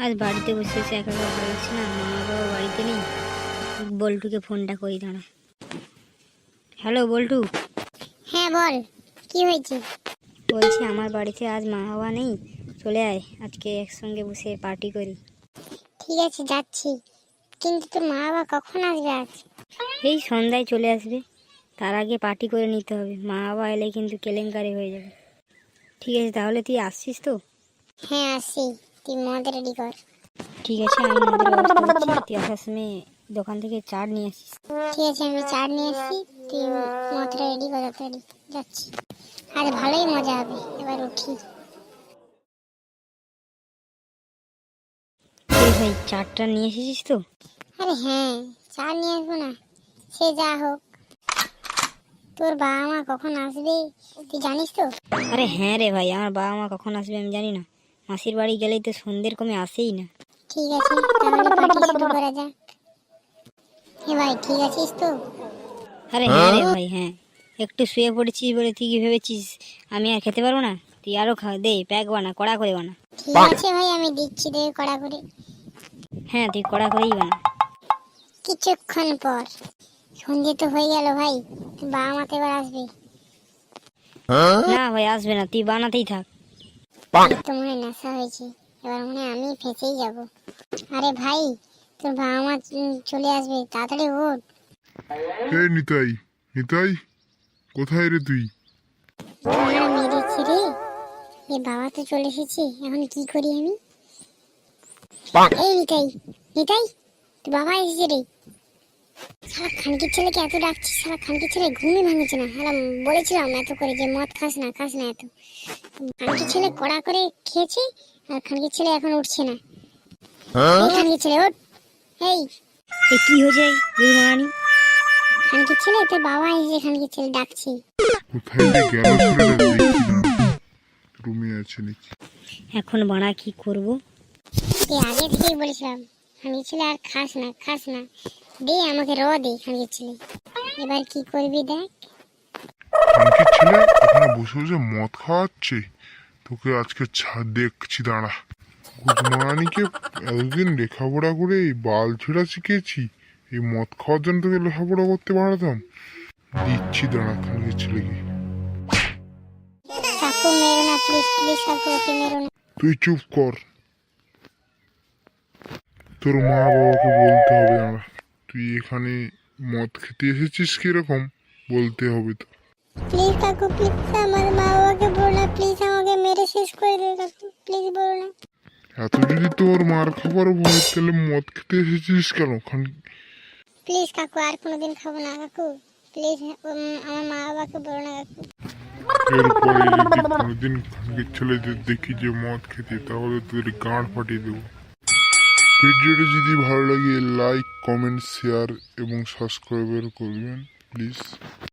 আজ বাড়িতে বসে একা একা ভালো লাগছে না, মা বাবা বাড়িতে নেই। বল্টুকে ফোনটা করি দাঁড়া। হ্যালো বল্টু। হ্যাঁ বল, কি হয়েছে? বলছি আমার বাড়িতে আজ মা বাবা নেই, চলে আয়, আজকে একসঙ্গে বসে পার্টি করি। ঠিক আছে যাচ্ছি, কিন্তু তোর মা বাবা কখন আসবে আজ? এই সন্ধ্যায় চলে আসবে, তার আগে পার্টি করে নিতে হবে, মা বাবা এলে কিন্তু কেলেঙ্কারি হয়ে যাবে। ঠিক আছে তাহলে তুই আসছিস তো? হ্যাঁ আসছি, তুই মদ রেডি কর। ঠিক আছে আমি মদের ব্যবস্থা করছি, তুই আসার সময় দোকান থেকে চাট নিয়ে আসিস। ঠিক আছে আমি চাট নিয়ে এসেছি, তুই মদটা রেডি কর, তাড়াতাড়ি যাচ্ছি। আজ ভালোই মজা হবে, এবার উঠি। এই ভাই চাটটা নিয়ে এসেছিস তো? আরে হ্যাঁ, চাট নিয়ে আসবো না, সে যা হোক। তোর বাবা মা কখন আসবে তুই জানিস তো? আরে হ্যাঁ রে ভাই, আমার বাবা মা কখন আসবে আমি জানি না, মাসির বাড়ি গেলেই তো সন্ধ্যের কমে আসেই না। ঠিক আছে তাহলে পার্টি শুরু করা যাক। হে ভাই ঠিক আছিস তো? আরে হ্যাঁ রে ভাই হ্যাঁ, একটু শুয়ে পড়েছিস বলে তুই কি ভেবেছিস আমি আর খেতে পারবো না? তুই আরো খা, দে প্যাক বানা, কড়া করে বানা। ঠিক আছে ভাই, আমি দিচ্ছি, দে কড়া করে। হ্যাঁ তুই কড়া করেই বানা। কিছুক্ষণ পর। সন্ধে তো হয়ে গেল ভাই, বাবা মা তো এবার আসবে। না ভাই আসবে না, তুই বানাতেই থাক। আমার তো মনে হয় নেশা হয়েছে, এবার মনে হয় আমি ফেঁসেই যাব। আরে ভাই, তোর বাবা মা চলে আসবে, তাড়াতাড়ি ওঠ। এ নিতাই, নিতাই, কোথায় রে তুই? আমার মেরেছে রে, এ বাবা তো চলে এসেছে, এখন কি করি আমি? এই নিতাই, নিতাই, তোর বাবা এসেছে রে। সারা খানকির ছেলেকে এত ডাকছিস, সারা খানকির ছেলে ঘুমই ভাঙছে না। হ্যাঁ বলেছিলাম এত করে যে মদ খাস না খাস না, এত খানকির ছেলে কড়া করে খেয়েছে, আর খানকির ছেলে এখন উঠছে না। এই খানকির ছেলে ওঠ। এই এই কি হয়েছে বুড়ি? খানকির ছেলে, তোর বাবা এসেছে, খানকির ছেলে ডাকছি। কোথায় যে গেল ছেলেটা দেখি না, রুমে আছে নাকি? এখন বানা কি করব? এই আগে থেকেই বলেছিলাম খানকির ছেলে আর খাস না খাস না, দে আমাকে দে খানকির ছেলে, এবার কি করবি দেখ। খানকির ছেলে ওখানে বসে বসে মদ খাওয়াচ্ছে, তোকে আজকে দেখছি দাঁড়া। গুজমারানিকে এতদিন লেখাপড়া করে এই বাল ছেঁড়া শিখেছি, এই মদ খাওয়ার জন্য তোকে লেখাপড়া করতে পারতাম। দিচ্ছি দাঁড়া খানকির ছেলেকে। কাকু মেরো না প্লিজ, প্লিজ কাকু ওকে মেরো না। তুই চুপ কর, তোর মা বাবাকে বলতে হবে দাঁড়া। তুই এখানে মদ খেতে এসেছিস কিরকম বলতে হবে তো। প্লিজ কাকু প্লিজ, আমার মা বাবাকে বলো না প্লিজ, আমাকে মেরে শেষ করে দে কাকু, প্লিজ বলো না। এত যদি তোর মার খাবার ভয়, তাহলে মদ খেতে এসেছিস কেন? প্লিজ কাকু আর কোনোদিন খাবো না কাকু, প্লিজ আমার মা বাবাকে বলো না কাকু। এরপরে যদি কোনোদিন খানকির ছেলেদের দেখি যে মদ খেতে, তাহলে তোদের গাঁড় ফাটিয়ে দেবো। ভিডিওটা যদি ভালো লাগে লাইক, কমেন্ট, শেয়ার এবং সাবস্ক্রাইব করবেন প্লিজ।